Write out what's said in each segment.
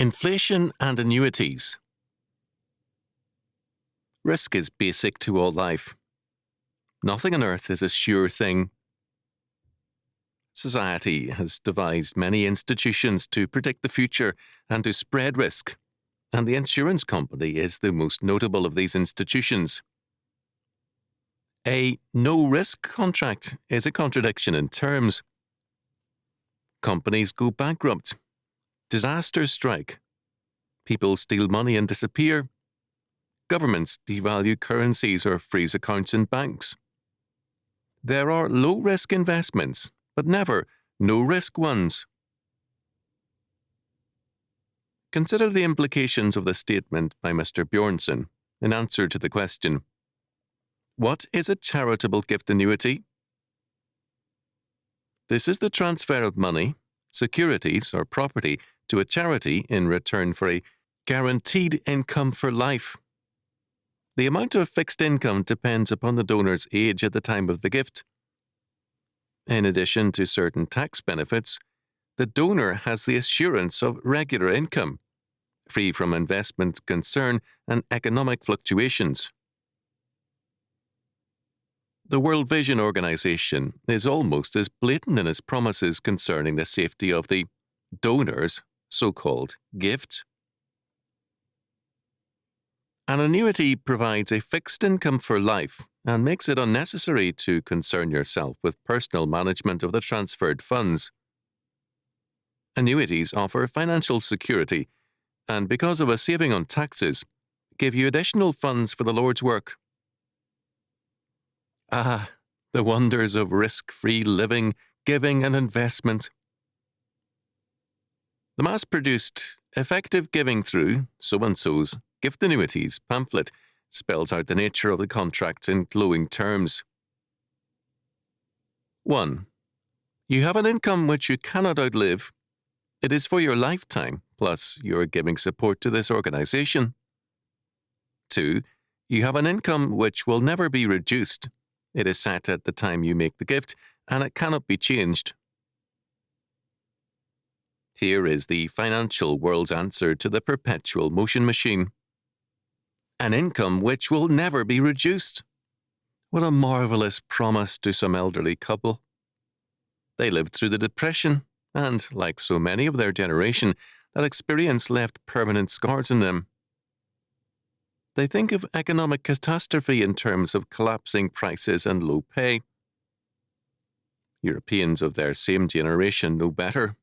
Inflation and annuities. Risk is basic to all life. Nothing on earth is a sure thing. Society has devised many institutions to predict the future and to spread risk, and the insurance company is the most notable of these institutions. A no-risk contract is a contradiction in terms. Companies go bankrupt. Disasters strike. People steal money and disappear. Governments devalue currencies or freeze accounts in banks. There are low-risk investments, but never no-risk ones. Consider the implications of the statement by Mr. Bjornson in answer to the question, what is a charitable gift annuity? This is the transfer of money, securities, or property to a charity in return for a guaranteed income for life. The amount of fixed income depends upon the donor's age at the time of the gift. In addition to certain tax benefits, the donor has the assurance of regular income, free from investment concern and economic fluctuations. The World Vision Organization is almost as blatant in its promises concerning the safety of the donor's so-called gift. An annuity provides a fixed income for life and makes it unnecessary to concern yourself with personal management of the transferred funds. Annuities offer financial security and, because of a saving on taxes, give you additional funds for the Lord's work. Ah, the wonders of risk-free living, giving and investment. The mass-produced Effective Giving Through So-and-so's Gift Annuities pamphlet spells out the nature of the contract in glowing terms. 1. You have an income which you cannot outlive. It is for your lifetime, plus you are giving support to this organization. 2. You have an income which will never be reduced. It is set at the time you make the gift, and it cannot be changed. Here is the financial world's answer to the perpetual motion machine. An income which will never be reduced. What a marvelous promise to some elderly couple. They lived through the Depression, and, like so many of their generation, that experience left permanent scars in them. They think of economic catastrophe in terms of collapsing prices and low pay. Europeans of their same generation know better.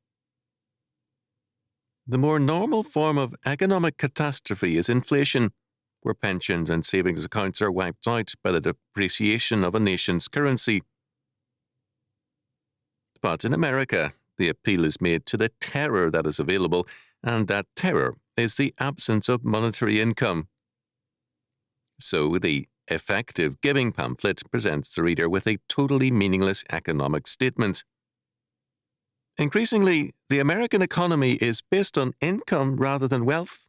The more normal form of economic catastrophe is inflation, where pensions and savings accounts are wiped out by the depreciation of a nation's currency. But in America, the appeal is made to the terror that is available, and that terror is the absence of monetary income. So the Effective Giving pamphlet presents the reader with a totally meaningless economic statement. Increasingly, the American economy is based on income rather than wealth.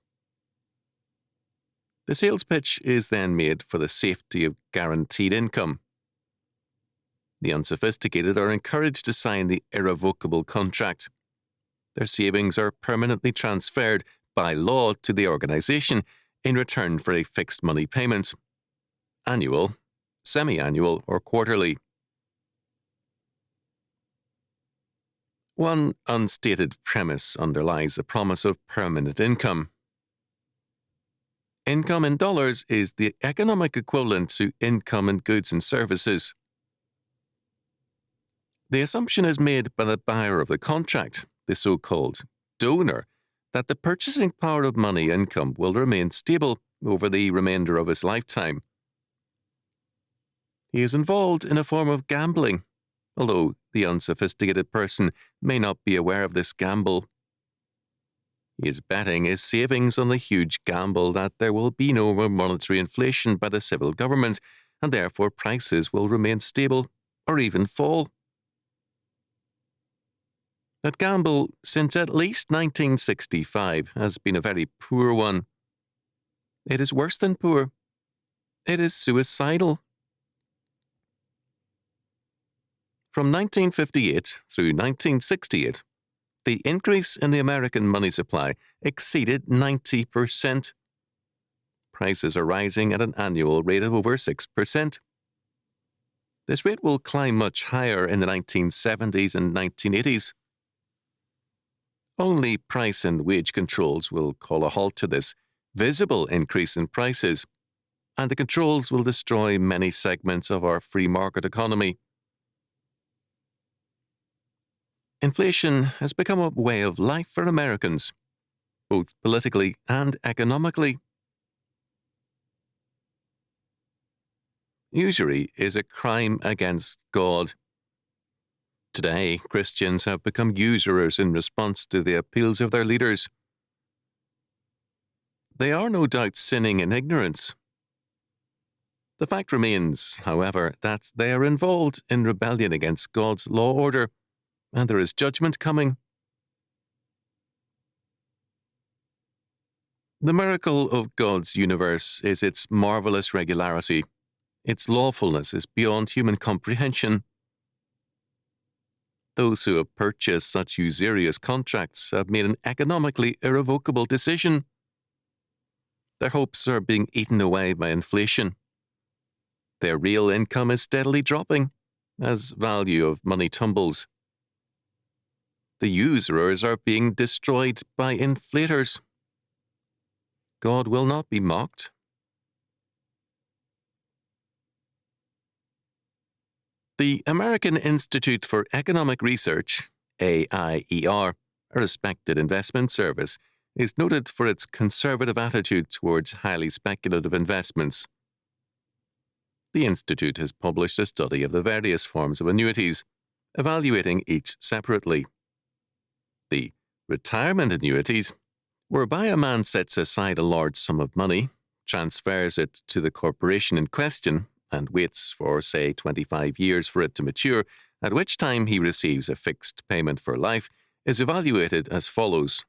The sales pitch is then made for the safety of guaranteed income. The unsophisticated are encouraged to sign the irrevocable contract. Their savings are permanently transferred by law to the organization in return for a fixed money payment, annual, semi-annual, or quarterly. One unstated premise underlies the promise of permanent income. Income in dollars is the economic equivalent to income in goods and services. The assumption is made by the buyer of the contract, the so-called donor, that the purchasing power of money income will remain stable over the remainder of his lifetime. He is involved in a form of gambling, although the unsophisticated person may not be aware of this gamble. He is betting his savings on the huge gamble that there will be no more monetary inflation by the civil government, and therefore prices will remain stable or even fall. That gamble, since at least 1965, has been a very poor one. It is worse than poor. It is suicidal. From 1958 through 1968, The increase in the American money supply exceeded 90%. Prices are rising at an annual rate of over 6%. This rate will climb much higher in the 1970s and 1980s. Only price and wage controls will call a halt to this visible increase in prices, and the controls will destroy many segments of our free market economy. Inflation has become a way of life for Americans, both politically and economically. Usury is a crime against God. Today, Christians have become usurers in response to the appeals of their leaders. They are no doubt sinning in ignorance. The fact remains, however, that they are involved in rebellion against God's law order, and there is judgment coming. The miracle of God's universe is its marvelous regularity. Its lawfulness is beyond human comprehension. Those who have purchased such usurious contracts have made an economically irrevocable decision. Their hopes are being eaten away by inflation. Their real income is steadily dropping as value of money tumbles. The usurers are being destroyed by inflators. God will not be mocked. The American Institute for Economic Research, AIER, a respected investment service, is noted for its conservative attitude towards highly speculative investments. The Institute has published a study of the various forms of annuities, evaluating each separately. The retirement annuities, whereby a man sets aside a large sum of money, transfers it to the corporation in question, and waits for, say, 25 years for it to mature, at which time he receives a fixed payment for life, is evaluated as follows.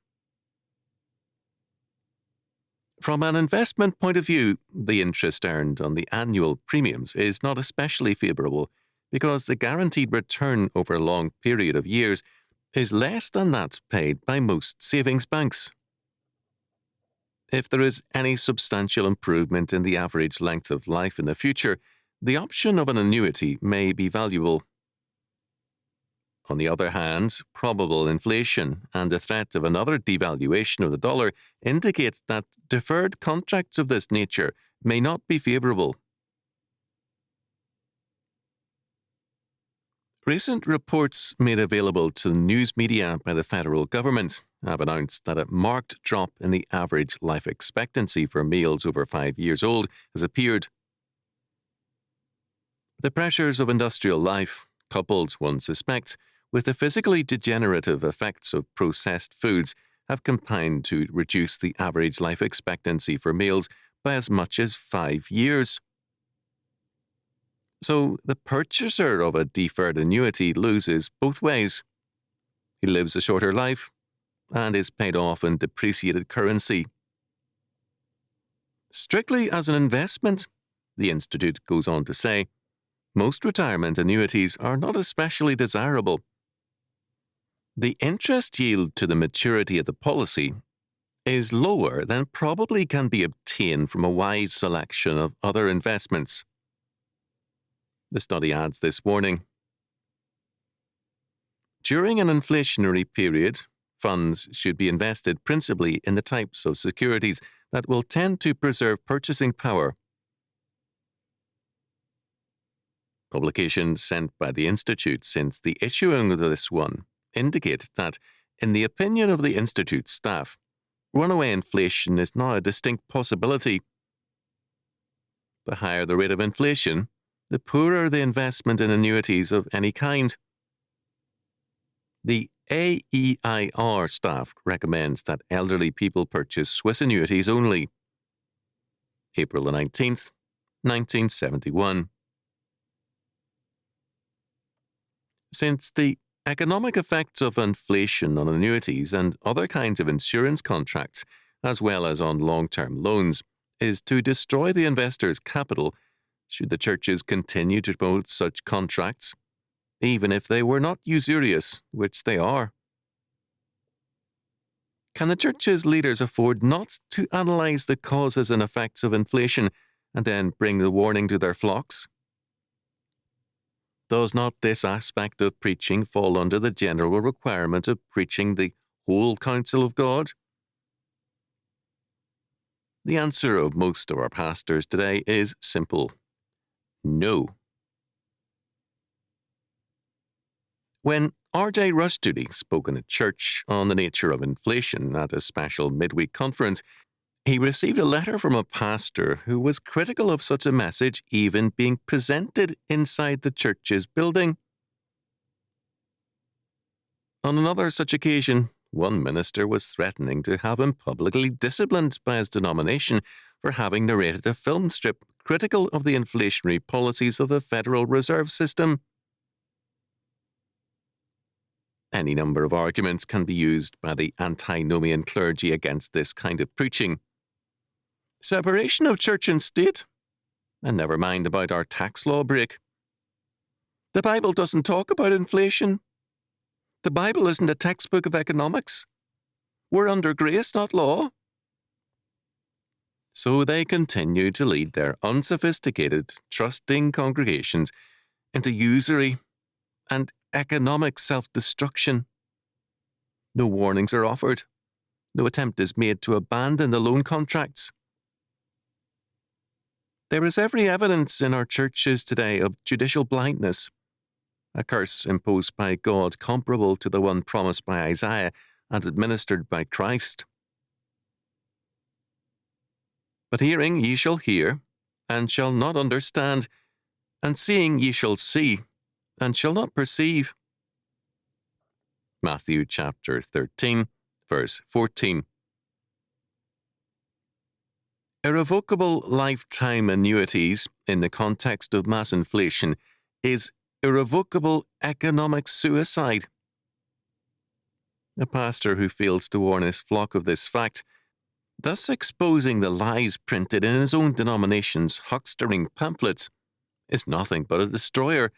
From an investment point of view, the interest earned on the annual premiums is not especially favourable because the guaranteed return over a long period of years is less than that paid by most savings banks. If there is any substantial improvement in the average length of life in the future, the option of an annuity may be valuable. On the other hand, probable inflation and the threat of another devaluation of the dollar indicate that deferred contracts of this nature may not be favourable. Recent reports made available to the news media by the federal government have announced that a marked drop in the average life expectancy for males over 5 years old has appeared. The pressures of industrial life, coupled, one suspects, with the physically degenerative effects of processed foods, have combined to reduce the average life expectancy for males by as much as 5 years. So the purchaser of a deferred annuity loses both ways. He lives a shorter life and is paid off in depreciated currency. Strictly as an investment, the Institute goes on to say, most retirement annuities are not especially desirable. The interest yield to the maturity of the policy is lower than probably can be obtained from a wise selection of other investments. The study adds this warning. During an inflationary period, funds should be invested principally in the types of securities that will tend to preserve purchasing power. Publications sent by the Institute since the issuing of this one indicate that, in the opinion of the Institute's staff, runaway inflation is now a distinct possibility. The higher the rate of inflation, the poorer the investment in annuities of any kind. The AEIR staff recommends that elderly people purchase Swiss annuities only. April the 19th, 1971. Since the economic effects of inflation on annuities and other kinds of insurance contracts, as well as on long-term loans, is to destroy the investor's capital, should the churches continue to promote such contracts, even if they were not usurious, which they are. Can the church's leaders afford not to analyse the causes and effects of inflation and then bring the warning to their flocks? Does not this aspect of preaching fall under the general requirement of preaching the whole counsel of God? The answer of most of our pastors today is simple: no. When R.J. Rushdoony spoke in a church on the nature of inflation at a special midweek conference, he received a letter from a pastor who was critical of such a message even being presented inside the church's building. On another such occasion, one minister was threatening to have him publicly disciplined by his denomination for having narrated a film strip critical of the inflationary policies of the Federal Reserve System. Any number of arguments can be used by the antinomian clergy against this kind of preaching. Separation of church and state? And never mind about our tax law break. The Bible doesn't talk about inflation. The Bible isn't a textbook of economics. We're under grace, not law. So they continue to lead their unsophisticated, trusting congregations into usury and economic self-destruction. No warnings are offered. No attempt is made to abandon the loan contracts. There is every evidence in our churches today of judicial blindness, a curse imposed by God comparable to the one promised by Isaiah and administered by Christ. But hearing ye shall hear, and shall not understand, and seeing ye shall see, and shall not perceive. Matthew chapter 13, verse 14. Irrevocable lifetime annuities in the context of mass inflation is irrevocable economic suicide. A pastor who fails to warn his flock of this fact, thus exposing the lies printed in his own denomination's huckstering pamphlets, is nothing but a destroyer,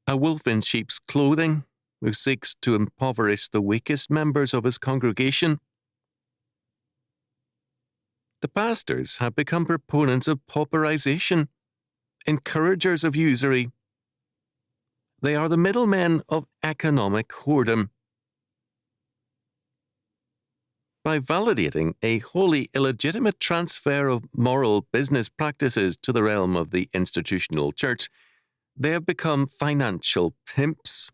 a wolf in sheep's clothing, who seeks to impoverish the weakest members of his congregation. The pastors have become proponents of pauperization, encouragers of usury. They are the middlemen of economic whoredom. By validating a wholly illegitimate transfer of moral business practices to the realm of the institutional church, they have become financial pimps.